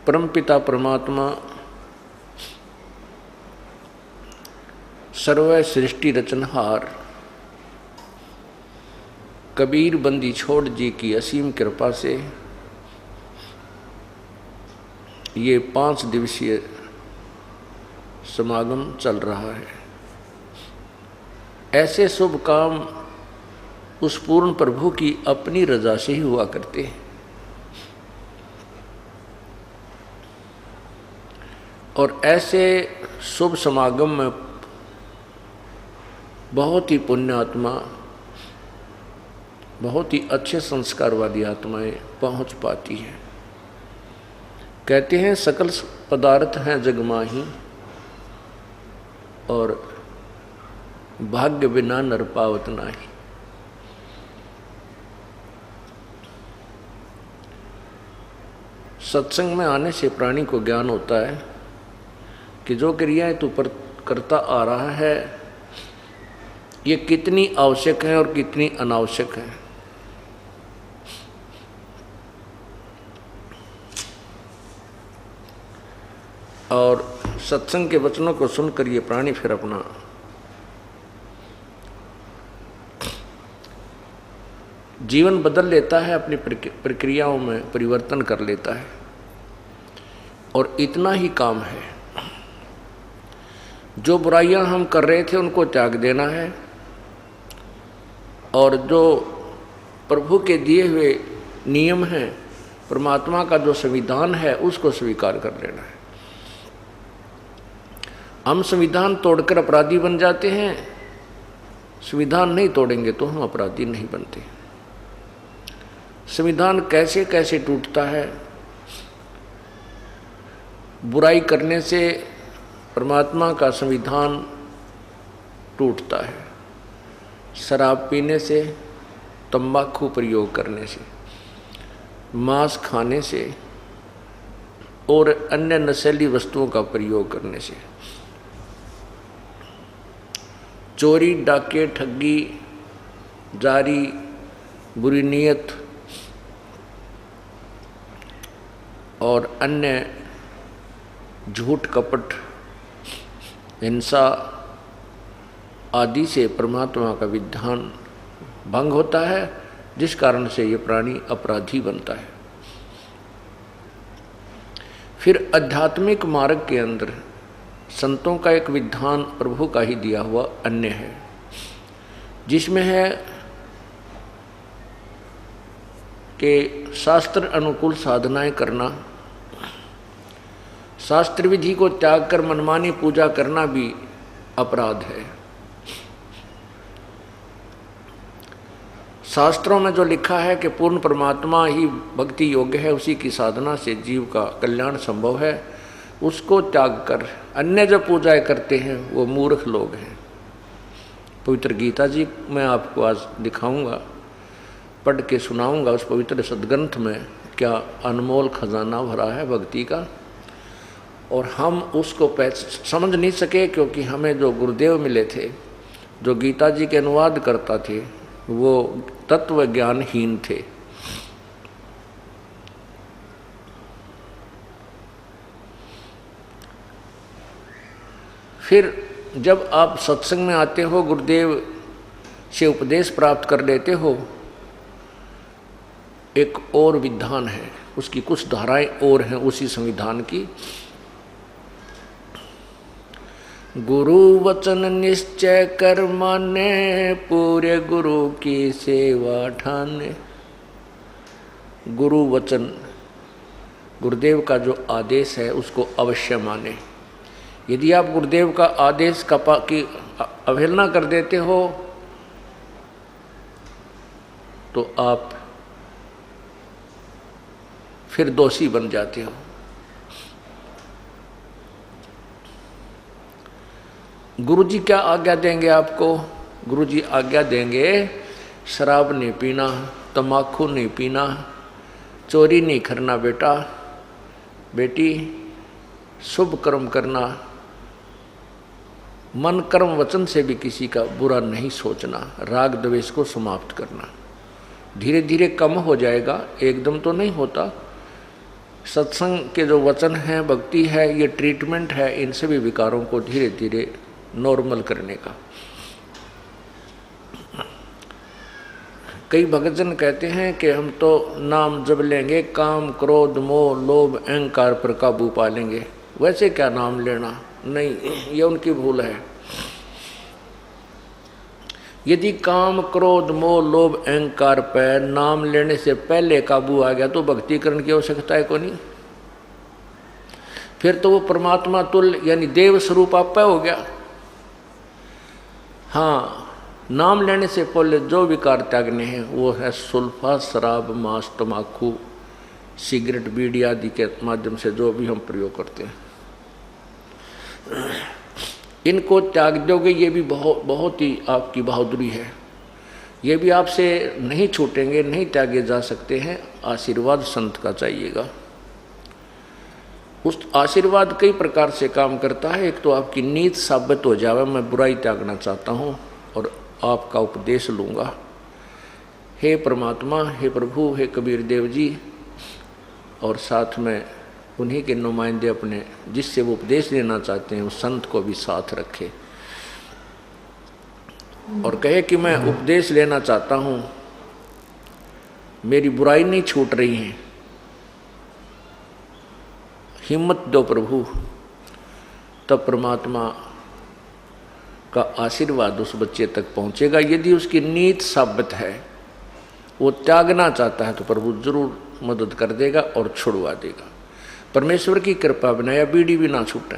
परमपिता परमात्मा सर्व सृष्टि रचनहार कबीर बंदी छोड़ जी की असीम कृपा से ये 5 दिवसीय समागम चल रहा है। ऐसे शुभ काम उस पूर्ण प्रभु की अपनी रजा से ही हुआ करते हैं और ऐसे शुभ समागम में बहुत ही पुण्यात्मा, बहुत ही अच्छे संस्कार वाली आत्माएं पहुंच पाती हैं। कहते हैं सकल पदार्थ हैं जग माही और भाग्य बिना नर पावत नाही। सत्संग में आने से प्राणी को ज्ञान होता है कि जो क्रियाएं तू पर करता आ रहा है ये कितनी आवश्यक है और कितनी अनावश्यक है। और सत्संग के वचनों को सुनकर ये प्राणी फिर अपना जीवन बदल लेता है, अपनी प्रक्रियाओं में परिवर्तन कर लेता है। और इतना ही काम है, जो बुराइयां हम कर रहे थे उनको त्याग देना है और जो प्रभु के दिए हुए नियम हैं, परमात्मा का जो संविधान है उसको स्वीकार कर लेना है। हम संविधान तोड़कर अपराधी बन जाते हैं, संविधान नहीं तोड़ेंगे तो हम अपराधी नहीं बनते। संविधान कैसे कैसे टूटता है, बुराई करने से परमात्मा का संविधान टूटता है, शराब पीने से, तंबाकू प्रयोग करने से, मांस खाने से और अन्य नशीली वस्तुओं का प्रयोग करने से, चोरी, डाके, ठगी, जारी, बुरी नीयत और अन्य झूठ, कपट, हिंसा आदि से परमात्मा का विधान भंग होता है, जिस कारण से ये प्राणी अपराधी बनता है। फिर आध्यात्मिक मार्ग के अंदर संतों का एक विधान प्रभु का ही दिया हुआ अन्य है, जिसमें है कि शास्त्र अनुकूल साधनाएं करना, शास्त्र विधि को त्याग कर मनमानी पूजा करना भी अपराध है। शास्त्रों में जो लिखा है कि पूर्ण परमात्मा ही भक्ति योग्य है, उसी की साधना से जीव का कल्याण संभव है, उसको त्याग कर अन्य जो पूजाएं करते हैं वो मूर्ख लोग हैं। पवित्र गीता जी मैं आपको आज दिखाऊंगा, पढ़ के सुनाऊंगा। उस पवित्र सदग्रंथ में क्या अनमोल खजाना भरा है भक्ति का, और हम उसको समझ नहीं सके क्योंकि हमें जो गुरुदेव मिले थे, जो गीता जी के अनुवाद करता थे, वो तत्व ज्ञानहीन थे। फिर जब आप सत्संग में आते हो, गुरुदेव से उपदेश प्राप्त कर लेते हो, एक और विधान है, उसकी कुछ धाराएं और हैं उसी संविधान की। गुरु वचन निश्चय कर माने, पूरे गुरु की सेवा ठाने। गुरु वचन, गुरुदेव का जो आदेश है उसको अवश्य माने। यदि आप गुरुदेव का आदेश की अवहेलना कर देते हो तो आप फिर दोषी बन जाते हो। गुरुजी क्या आज्ञा देंगे आपको? गुरुजी आज्ञा देंगे शराब नहीं पीना, तम्बाकू नहीं पीना, चोरी नहीं करना बेटा बेटी, शुभ कर्म करना, मन कर्म वचन से भी किसी का बुरा नहीं सोचना, राग द्वेष को समाप्त करना। धीरे धीरे कम हो जाएगा, एकदम तो नहीं होता, सत्संग के जो वचन हैं, भक्ति है, ये ट्रीटमेंट है इन सभी विकारों को धीरे धीरे नॉर्मल करने का। कई भक्तजन कहते हैं कि हम तो नाम जप लेंगे, काम क्रोध मोह लोभ अहंकार पर काबू पा लेंगे। वैसे क्या नाम लेना? नहीं, ये उनकी भूल है। यदि काम क्रोध मोह लोभ अहंकार पर नाम लेने से पहले काबू आ गया तो भक्ति करने की आवश्यकता है को नहीं। फिर तो वो परमात्मा तुल्य यानी देव स्वरूप आप हो गया। हाँ, नाम लेने से पहले जो विकार त्यागने हैं वो है सुल्फा, शराब, मांस, तम्बाकू, सिगरेट, बीड़ी आदि के माध्यम से जो भी हम प्रयोग करते हैं, इनको त्याग दोगे, ये भी बहुत ही आपकी बहादुरी है। ये भी आपसे नहीं छूटेंगे, नहीं त्यागे जा सकते हैं। आशीर्वाद संत का चाहिएगा। उस आशीर्वाद कई प्रकार से काम करता है। एक तो आपकी नीत साबित हो जावे, मैं बुराई त्यागना चाहता हूँ और आपका उपदेश लूँगा। हे परमात्मा, हे प्रभु, हे कबीर देव जी, और साथ में उन्हीं के नुमाइंदे अपने जिससे वो उपदेश लेना चाहते हैं उस संत को भी साथ रखे और कहे कि मैं उपदेश लेना चाहता हूँ, मेरी बुराई नहीं छूट रही है, हिम्मत दो प्रभु। तब परमात्मा का आशीर्वाद उस बच्चे तक पहुँचेगा। यदि उसकी नीत साबित है, वो त्यागना चाहता है, तो प्रभु जरूर मदद कर देगा और छुड़वा देगा। परमेश्वर की कृपा बिना या बीड़ी भी ना छूटे।